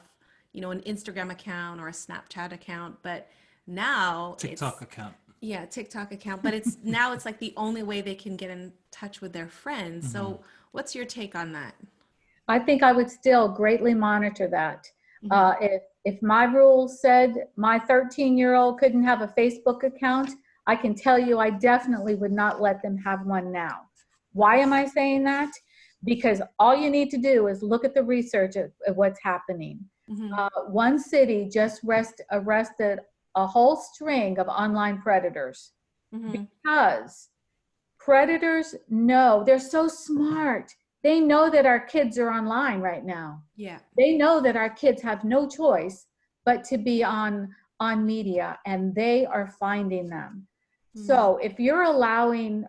an Instagram account or a Snapchat account, but now TikTok account. Yeah, TikTok account, but it's now it's like the only way they can get in touch with their friends. Mm-hmm. So what's your take on that? I think I would still greatly monitor that. Mm-hmm. If my rules said my 13-year-old couldn't have a Facebook account, I can tell you I definitely would not let them have one now. Why am I saying that? Because all you need to do is look at the research of what's happening. Mm-hmm. One city just arrested a whole string of online predators Mm-hmm. because predators know, they're so smart. They know that our kids are online right now. Yeah. They know that our kids have no choice but to be on media, and they are finding them. Mm-hmm. So if you're allowing,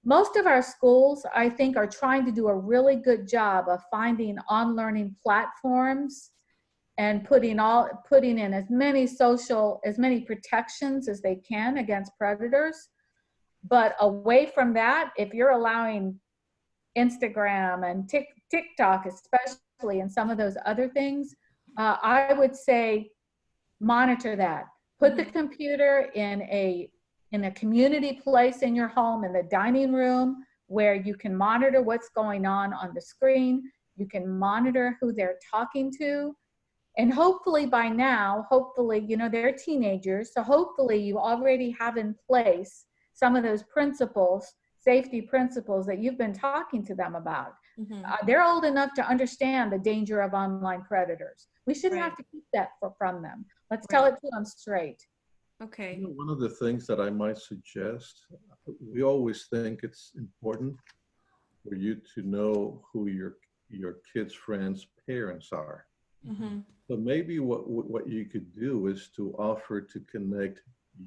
most of our schools, I think, are trying to do a really good job of finding on learning platforms and putting in as many protections as they can against predators. But away from that, if you're allowing Instagram and TikTok, especially, and some of those other things, I would say monitor that. Put the computer in a community place in your home, in the dining room, where you can monitor what's going on the screen. You can monitor who they're talking to. And hopefully by now, they're teenagers. So hopefully you already have in place some of those principles, safety principles that you've been talking to them about. They're old enough to understand the danger of online predators. We shouldn't have to keep that from them. Let's tell it to them straight. Okay. You know, one of the things that I might suggest, we always think it's important for you to know who your kids' friends' parents are. So maybe what you could do is to offer to connect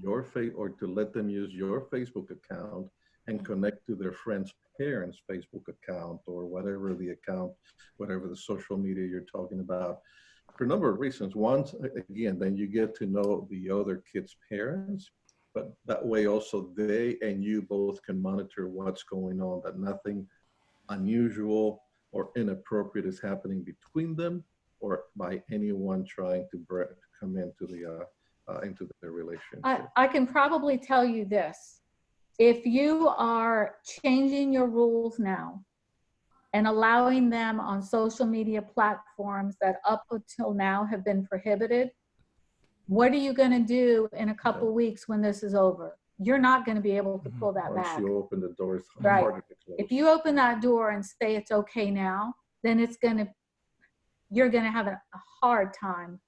or to let them use your Facebook account and connect to their friend's parents' Facebook account, or whatever the social media you're talking about, for a number of reasons. One, again, then you get to know the other kid's parents, but that way also they and you both can monitor what's going on, that nothing unusual or inappropriate is happening between them or by anyone trying to come into their relationship. I can probably tell you this. If you are changing your rules now and allowing them on social media platforms that up until now have been prohibited, what are you going to do in a couple weeks when this is over? You're not going to be able to pull that back. Once you open the door, it's Right. harder to close. If you open that door and say it's okay now, then you're going to have a hard time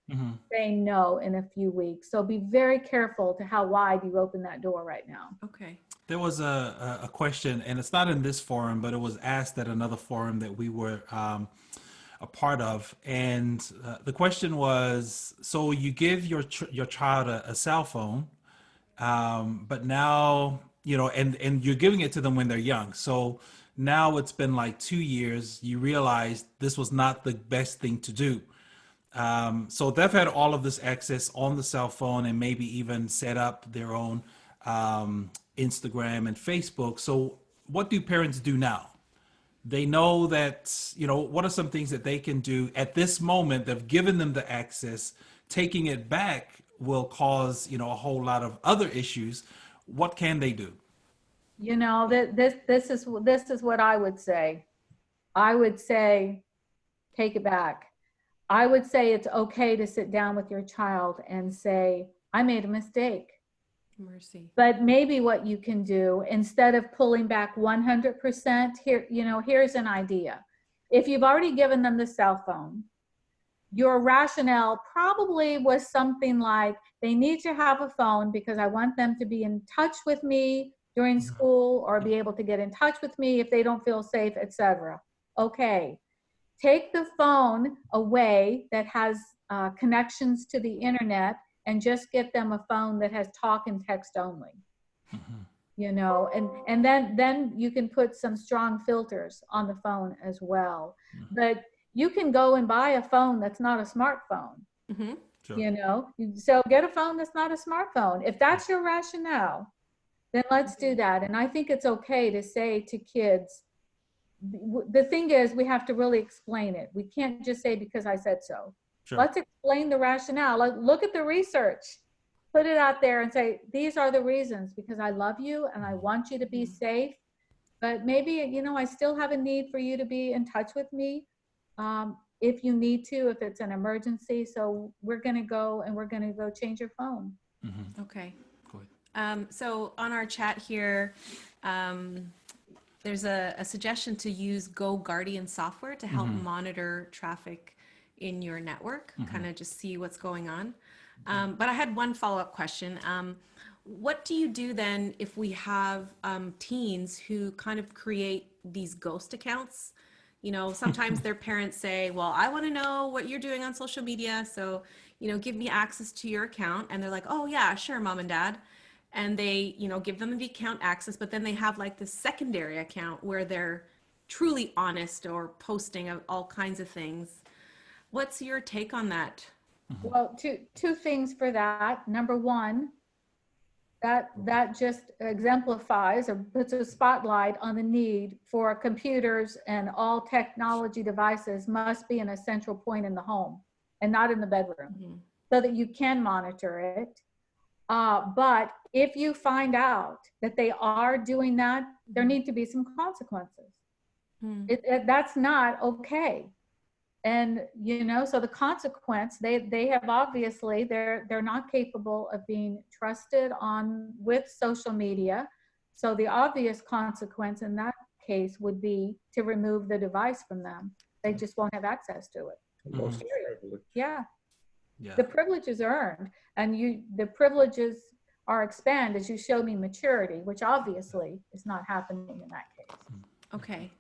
saying no in a few weeks. So be very careful to how wide you open that door right now. Okay. There was a question, and it's not in this forum, but it was asked at another forum that we were a part of. And the question was, so you give your child a cell phone, but now, and you're giving it to them when they're young. So now it's been like 2 years, you realize this was not the best thing to do. So they've had all of this access on the cell phone and maybe even set up their own Instagram and Facebook. So what do parents do now? They know that, what are some things that they can do at this moment? They've given them the access. Taking it back will cause, a whole lot of other issues. What can they do? This is what I would say. I would say, take it back. I would say it's okay to sit down with your child and say, I made a mistake. Mercy. But maybe what you can do, instead of pulling back 100%, here's an idea. If you've already given them the cell phone, your rationale probably was something like, they need to have a phone because I want them to be in touch with me during school, or be able to get in touch with me if they don't feel safe, etc. Okay. Take the phone away that has connections to the internet, and just get them a phone that has talk and text only. And then you can put some strong filters on the phone as well. But you can go and buy a phone that's not a smartphone. Sure. So get a phone that's not a smartphone. If that's your rationale, then let's do that. And I think it's okay to say to kids, the thing is, we have to really explain it. We can't just say because I said so. Sure. Let's explain the rationale. Look at the research, put it out there and say, these are the reasons, because I love you and I want you to be safe. But maybe, I still have a need for you to be in touch with me if you need to, if it's an emergency. So we're going to go change your phone. Okay. So on our chat here, there's a suggestion to use Go Guardian software to help monitor traffic in your network, kind of just see what's going on. But I had one follow-up question. What do you do then if we have teens who kind of create these ghost accounts? Sometimes their parents say, well, I want to know what you're doing on social media, so, give me access to your account. And they're like, oh yeah, sure, mom and dad. And they, give them the account access, but then they have like this secondary account where they're truly honest or posting all kinds of things. What's your take on that? Well, two things for that. Number one, that just exemplifies or puts a spotlight on the need for computers, and all technology devices must be in a central point in the home and not in the bedroom, so that you can monitor it. But if you find out that they are doing that, there need to be some consequences. That's not okay. And so the consequence, they have obviously, they're not capable of being trusted on with social media. So the obvious consequence in that case would be to remove the device from them. They just won't have access to it. Most privileged. Yeah. Yeah. The privilege is earned, and the privileges are expanded as you show me maturity, which obviously is not happening in that case. Okay.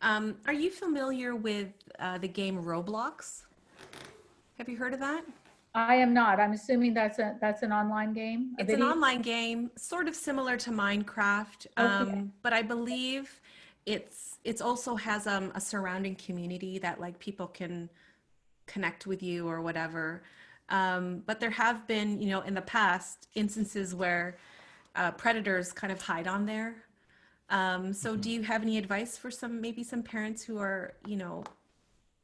Are you familiar with the game Roblox? Have you heard of that? I am not. I'm assuming that's an online game. It's an online game, sort of similar to Minecraft, Okay. but I believe it's also has a surrounding community that like people can connect with you or whatever. But there have been, in the past instances where predators kind of hide on there. So do you have any advice for maybe some parents who are,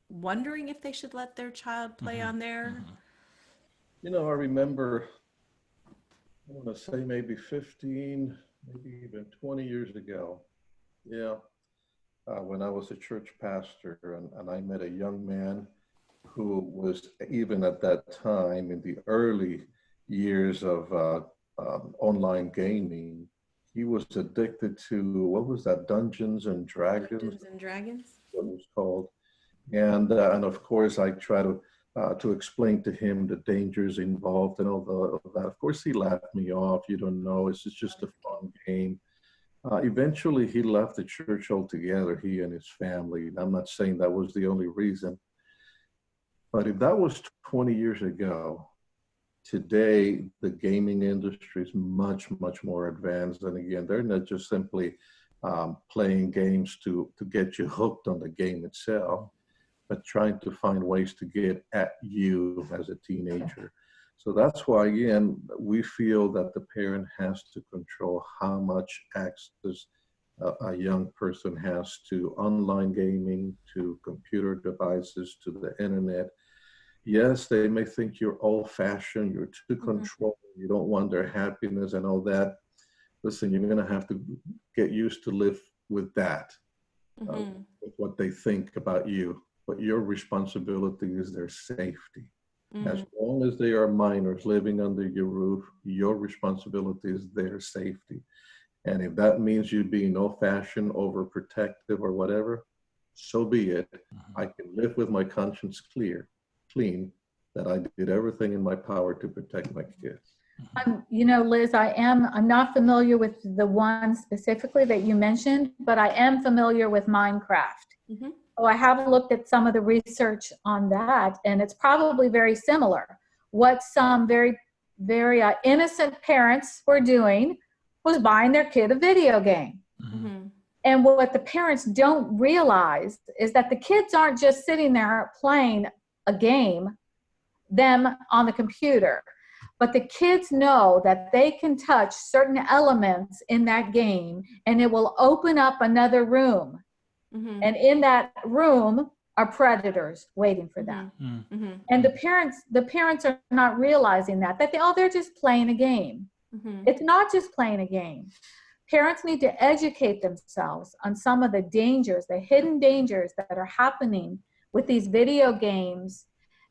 wondering if they should let their child play on there? I remember, I want to say maybe 15, maybe even 20 years ago. Yeah. When I was a church pastor, and I met a young man who was, even at that time, in the early years of online gaming, he was addicted to, what was that, Dungeons and Dragons? Dungeons and Dragons? What it was called. And of course, I try to explain to him the dangers involved and all that. Of course, he laughed me off. You don't know, it's just a fun game. Eventually, he left the church altogether, he and his family. I'm not saying that was the only reason. But if that was 20 years ago, today, the gaming industry is much, much more advanced. And again, they're not just simply playing games to get you hooked on the game itself, but trying to find ways to get at you as a teenager. So that's why, again, we feel that the parent has to control how much access a young person has to online gaming, to computer devices, to the internet. Yes, they may think you're old-fashioned, you're too controlling, you don't want their happiness and all that. Listen, you're going to have to get used to live with that, with what they think about you. But your responsibility is their safety. As long as they are minors living under your roof, your responsibility is their safety. And if that means you being old-fashioned, overprotective, or whatever, so be it. I can live with my conscience clean, that I did everything in my power to protect my kids. Liz, I'm not familiar with the one specifically that you mentioned, but I am familiar with Minecraft. So I have looked at some of the research on that, and it's probably very similar. What some very, very innocent parents were doing was buying their kid a video game. And what the parents don't realize is that the kids aren't just sitting there playing a game, them on the computer, but the kids know that they can touch certain elements in that game and it will open up another room. And in that room are predators waiting for them. And the parents are not realizing that they're just playing a game. It's not just playing a game. Parents need to educate themselves on some of the dangers, the hidden dangers that are happening with these video games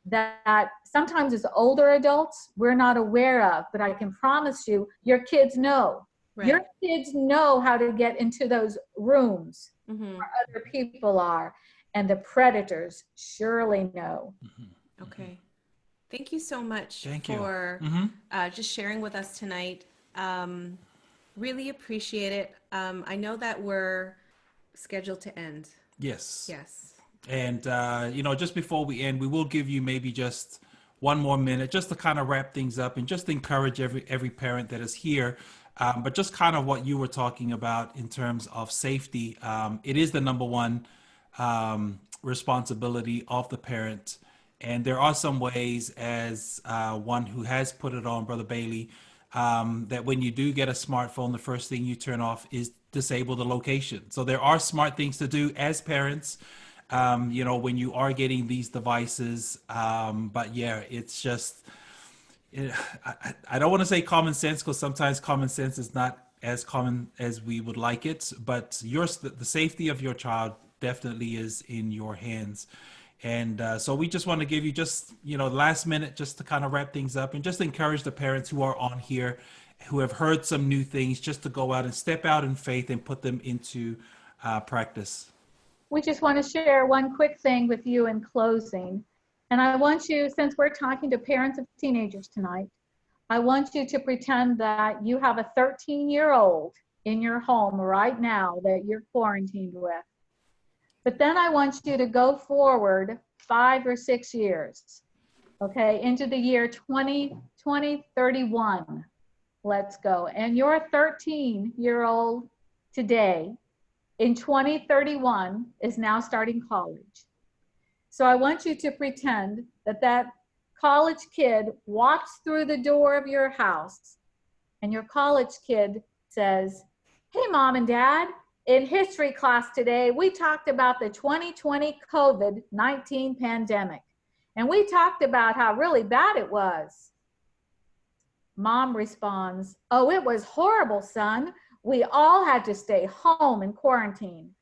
that sometimes as older adults we're not aware of, but I can promise you, your kids know. Right. Your kids know how to get into those rooms where other people are, and the predators surely know. Okay. Thank you so much Thank for just sharing with us tonight. Really appreciate it. I know that we're scheduled to end. Yes. Yes. And, just before we end, we will give you maybe just one more minute just to kind of wrap things up and just encourage every parent that is here. But just kind of what you were talking about in terms of safety, it is the number one responsibility of the parent And there are some ways, as one who has put it on, Brother Bailey, that when you do get a smartphone, the first thing you turn off is disable the location. So there are smart things to do as parents, when you are getting these devices. But yeah, it's just, I don't want to say common sense, because sometimes common sense is not as common as we would like it, but the safety of your child definitely is in your hands. And so we just want to give you just, last minute, just to kind of wrap things up and just encourage the parents who are on here, who have heard some new things, just to go out and step out in faith and put them into practice. We just want to share one quick thing with you in closing. And I want you, since we're talking to parents of teenagers tonight, I want you to pretend that you have a 13-year-old in your home right now that you're quarantined with. But then I want you to go forward 5 or 6 years, okay, into the year 2031. Let's go. And your 13-year-old today in 2031 is now starting college. So I want you to pretend that that college kid walks through the door of your house and your college kid says, "Hey, Mom and Dad, in history class today, we talked about the 2020 COVID-19 pandemic. And we talked about how really bad it was." Mom responds, "Oh, it was horrible, son. We all had to stay home in quarantine.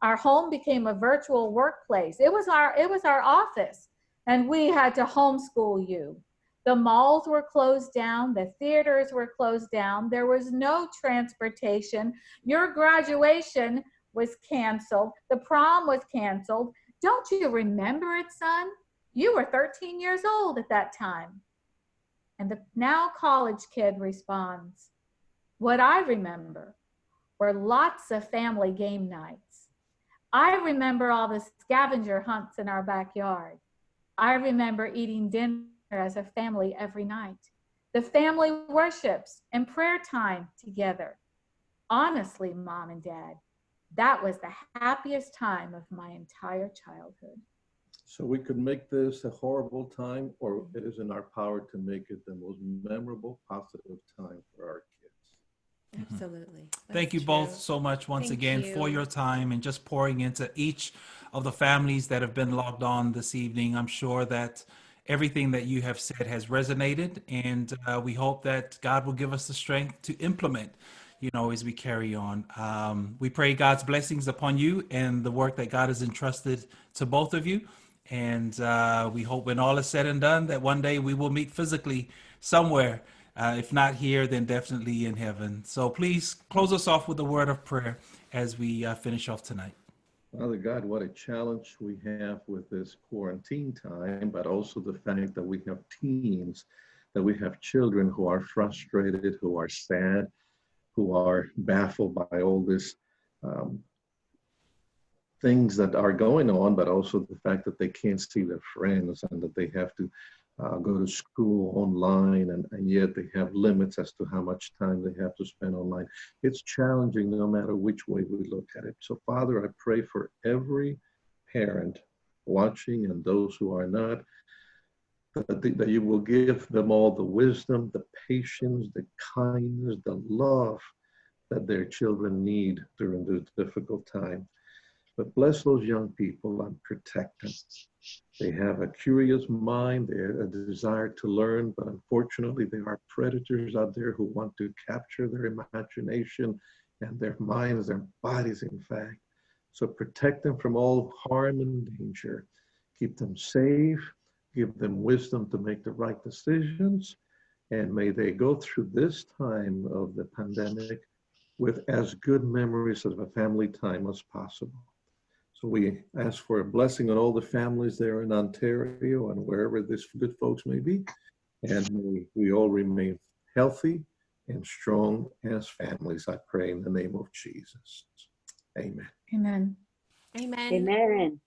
Our home became a virtual workplace. It was our office, and we had to homeschool you. The malls were closed down. The theaters were closed down. There was no transportation. Your graduation was canceled. The prom was canceled. Don't you remember it, son? You were 13 years old at that time." And the now college kid responds, "What I remember were lots of family game nights. I remember all the scavenger hunts in our backyard. I remember eating dinner as a family every night, the family worships and prayer time together. Honestly, Mom and Dad, that was the happiest time of my entire childhood." So we could make this a horrible time, or it is in our power to make it the most memorable, positive time for our kids. Absolutely. Thank you That's both true. so much once Thank again for you. your time and just pouring into each of the families that have been logged on this evening. I'm sure that everything that you have said has resonated, and we hope that God will give us the strength to implement, as we carry on. We pray God's blessings upon you and the work that God has entrusted to both of you. And we hope when all is said and done that one day we will meet physically somewhere. If not here, then definitely in heaven. So please close us off with a word of prayer as we finish off tonight. Father God, what a challenge we have with this quarantine time, but also the fact that we have teens, that we have children who are frustrated, who are sad, who are baffled by all this things that are going on, but also the fact that they can't see their friends and that they have to go to school online, and yet they have limits as to how much time they have to spend online. It's challenging no matter which way we look at it. So Father, I pray for every parent watching and those who are not, that you will give them all the wisdom, the patience, the kindness, the love that their children need during this difficult time. But bless those young people and protect them. They have a curious mind, a desire to learn, but unfortunately there are predators out there who want to capture their imagination and their minds, their bodies, in fact. So protect them from all harm and danger. Keep them safe, give them wisdom to make the right decisions, and may they go through this time of the pandemic with as good memories of a family time as possible. So we ask for a blessing on all the families there in Ontario and wherever these good folks may be. And may we all remain healthy and strong as families, I pray in the name of Jesus. Amen. Amen. Amen. Amen.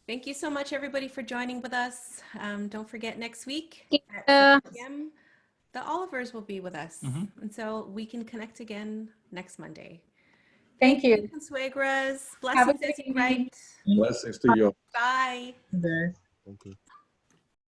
Thank you so much, everybody, for joining with us. Don't forget next week at Yeah. 6 p.m. the Olivers will be with us. And so we can connect again next Monday. Thank you. Consuegras. Have a Blessings good as you evening. write. Blessings to you all. Bye. There. Okay.